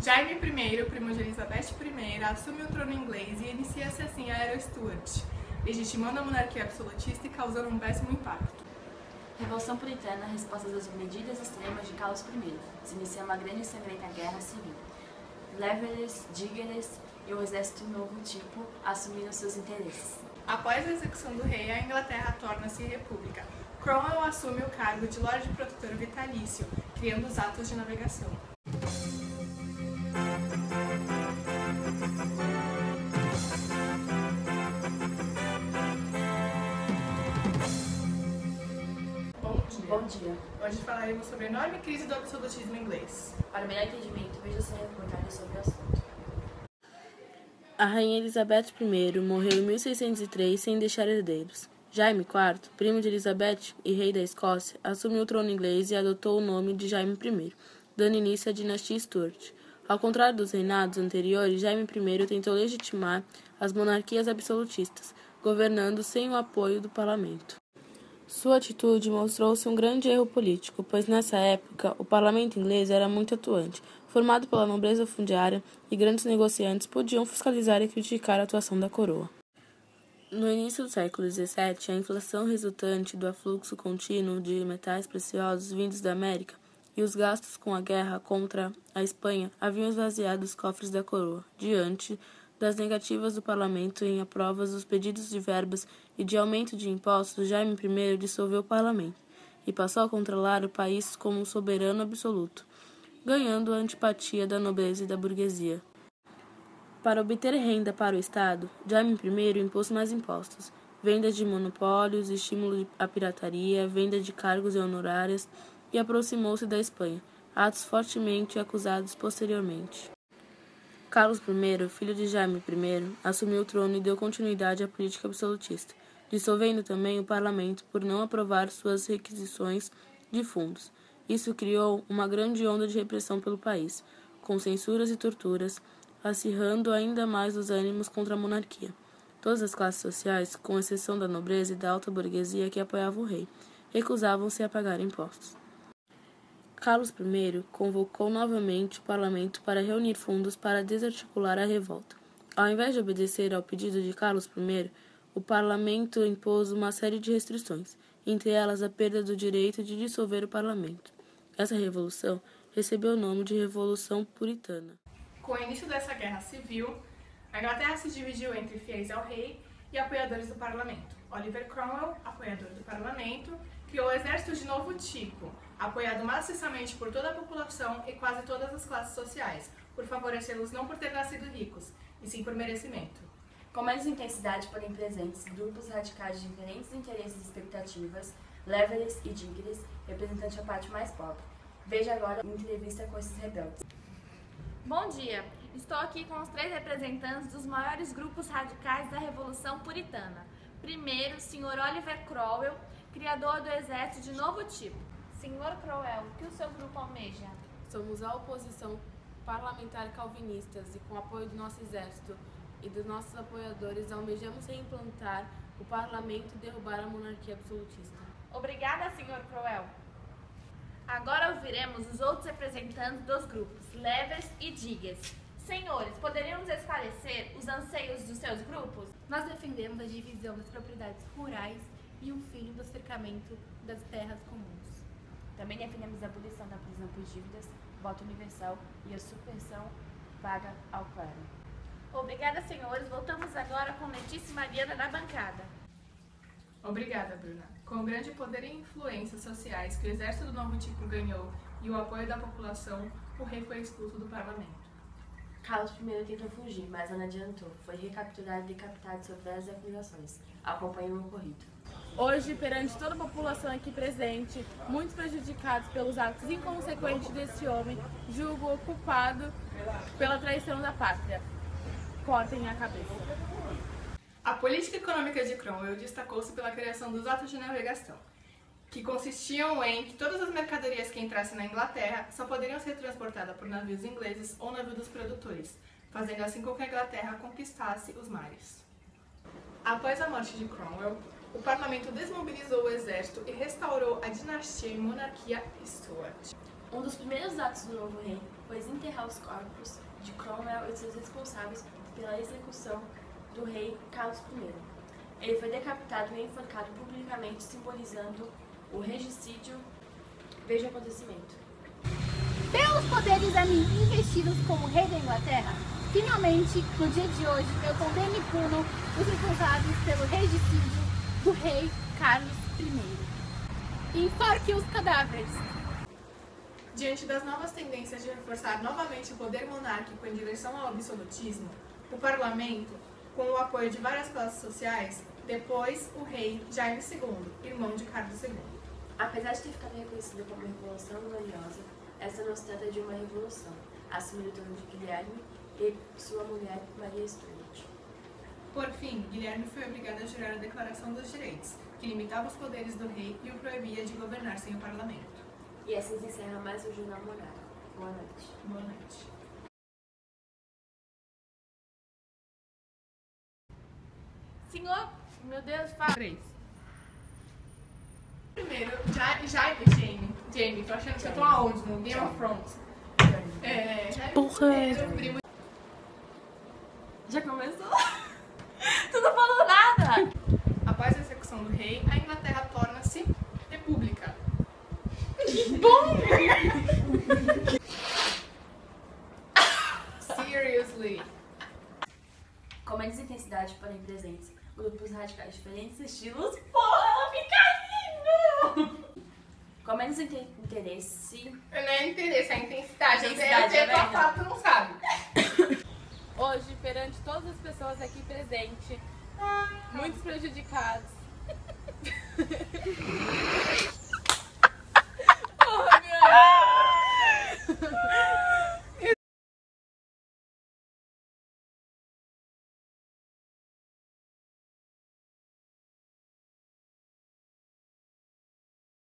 Jaime I, primo de Elizabeth I, assume o trono inglês e inicia-se assim a Era Stuart, legitimando a monarquia absolutista e causando um péssimo impacto. Revolução Puritana, resposta às medidas extremas de Carlos I. Se inicia uma grande e sangrenta guerra civil. Leveres, Dígeres e o exército novo tipo assumiram seus interesses. Após a execução do rei, a Inglaterra torna-se república. Cromwell assume o cargo de Lorde Protetor Vitalício, criando os atos de navegação. Bom dia. Hoje falaremos sobre a enorme crise do absolutismo inglês. Para melhor entendimento, veja essa reportagem sobre o assunto. A rainha Elizabeth I morreu em 1603 sem deixar herdeiros. Jaime IV, primo de Elizabeth e rei da Escócia, assumiu o trono inglês e adotou o nome de Jaime I, dando início à dinastia Stuart. Ao contrário dos reinados anteriores, Jaime I tentou legitimar as monarquias absolutistas, governando sem o apoio do parlamento. Sua atitude mostrou-se um grande erro político, pois nessa época o parlamento inglês era muito atuante, formado pela nobreza fundiária, e grandes negociantes podiam fiscalizar e criticar a atuação da coroa. No início do século XVII, a inflação resultante do afluxo contínuo de metais preciosos vindos da América e os gastos com a guerra contra a Espanha haviam esvaziado os cofres da coroa, diante das negativas do parlamento em aprovas dos pedidos de verbas e de aumento de impostos. Jaime I dissolveu o parlamento e passou a controlar o país como um soberano absoluto, ganhando a antipatia da nobreza e da burguesia. Para obter renda para o Estado, Jaime I impôs mais impostos, venda de monopólios, estímulo à pirataria, venda de cargos e honorárias, e aproximou-se da Espanha, atos fortemente acusados posteriormente. Carlos I, filho de Jaime I, assumiu o trono e deu continuidade à política absolutista, dissolvendo também o parlamento por não aprovar suas requisições de fundos. Isso criou uma grande onda de repressão pelo país, com censuras e torturas, acirrando ainda mais os ânimos contra a monarquia. Todas as classes sociais, com exceção da nobreza e da alta burguesia que apoiava o rei, recusavam-se a pagar impostos. Carlos I convocou novamente o parlamento para reunir fundos para desarticular a revolta. Ao invés de obedecer ao pedido de Carlos I, o parlamento impôs uma série de restrições, entre elas a perda do direito de dissolver o parlamento. Essa revolução recebeu o nome de Revolução Puritana. Com o início dessa guerra civil, a Inglaterra se dividiu entre fiéis ao rei e apoiadores do parlamento. Oliver Cromwell, apoiador do parlamento, criou o exército de novo tipo, apoiado maciçamente por toda a população e quase todas as classes sociais, por favorecê-los não por ter nascido ricos, e sim por merecimento. Com menos intensidade, porém presentes, grupos radicais de diferentes interesses e expectativas, Leveres e Dígeres, representante a parte mais pobre. Veja agora uma entrevista com esses rebeldes. Bom dia! Estou aqui com os 3 representantes dos maiores grupos radicais da Revolução Puritana. Primeiro, Sr. Oliver Cromwell, criador do exército de novo tipo. Sr. Cromwell, o que o seu grupo almeja? Somos a oposição parlamentar calvinistas e, com o apoio do nosso exército e dos nossos apoiadores, almejamos reimplantar o parlamento e derrubar a monarquia absolutista. Obrigada, Sr. Cromwell. Agora ouviremos os outros representantes dos grupos, Levers e Dígeres. Senhores, poderiam nos esclarecer os anseios dos seus grupos? Nós defendemos a divisão das propriedades rurais e o fim do cercamento das terras comuns. Também defendemos a abolição da prisão por dívidas, voto universal e a supressão paga ao clero. Obrigada, senhores. Voltamos agora com Letícia e Mariana na bancada. Obrigada, Bruna. Com o grande poder e influências sociais que o exército do novo tipo ganhou e o apoio da população, o rei foi expulso do parlamento. Carlos I tentou fugir, mas não adiantou. Foi recapturado e decapitado sob várias acusações. Acompanhe o ocorrido. Hoje, perante toda a população aqui presente, muito prejudicados pelos atos inconsequentes desse homem, julgo-o culpado pela traição da pátria. Cortem a cabeça. A política econômica de Cromwell destacou-se pela criação dos atos de navegação, que consistiam em que todas as mercadorias que entrassem na Inglaterra só poderiam ser transportadas por navios ingleses ou navios dos produtores, fazendo assim com que a Inglaterra conquistasse os mares. Após a morte de Cromwell, o parlamento desmobilizou o exército e restaurou a dinastia e monarquia Stuart. Um dos primeiros atos do novo rei pois enterrar os corpos de Cromwell e seus responsáveis pela execução do rei Carlos I. Ele foi decapitado e enforcado publicamente, simbolizando o regicídio. Veja o acontecimento. Pelos poderes a mim investidos como rei da Inglaterra, finalmente, no dia de hoje, eu condeno e puno os responsáveis pelo regicídio do rei Carlos I. Enforque os cadáveres. Diante das novas tendências de reforçar novamente o poder monárquico em direção ao absolutismo, o parlamento, com o apoio de várias classes sociais, depôs o rei Jaime II, irmão de Carlos II. Apesar de ter ficado reconhecida como Revolução Gloriosa, essa não se trata de uma revolução, assumiu o trono de Guilherme e sua mulher Maria Stuart. Por fim, Guilherme foi obrigado a jurar a Declaração dos Direitos, que limitava os poderes do rei e o proibia de governar sem o parlamento. E assim se encerra mais o Jornal Monarca. Boa noite. Boa noite. Senhor, meu Deus, fala. 3. Primeiro, Jamie, tô achando que eu tô aonde? No Game of Thrones. Porra. Primo. Já começou? Tu não falou nada! Após a execução do rei, a Inglaterra torna-se república. Seriously. Com menos intensidade, porém presentes, grupos radicais de diferentes estilos. Porra, ela fica lindo! Com menos interesse. Não é interesse, é intensidade. Intensidade, Eu tô falando, tu não sabe. Hoje, perante todas as pessoas aqui presentes, muitos prejudicados.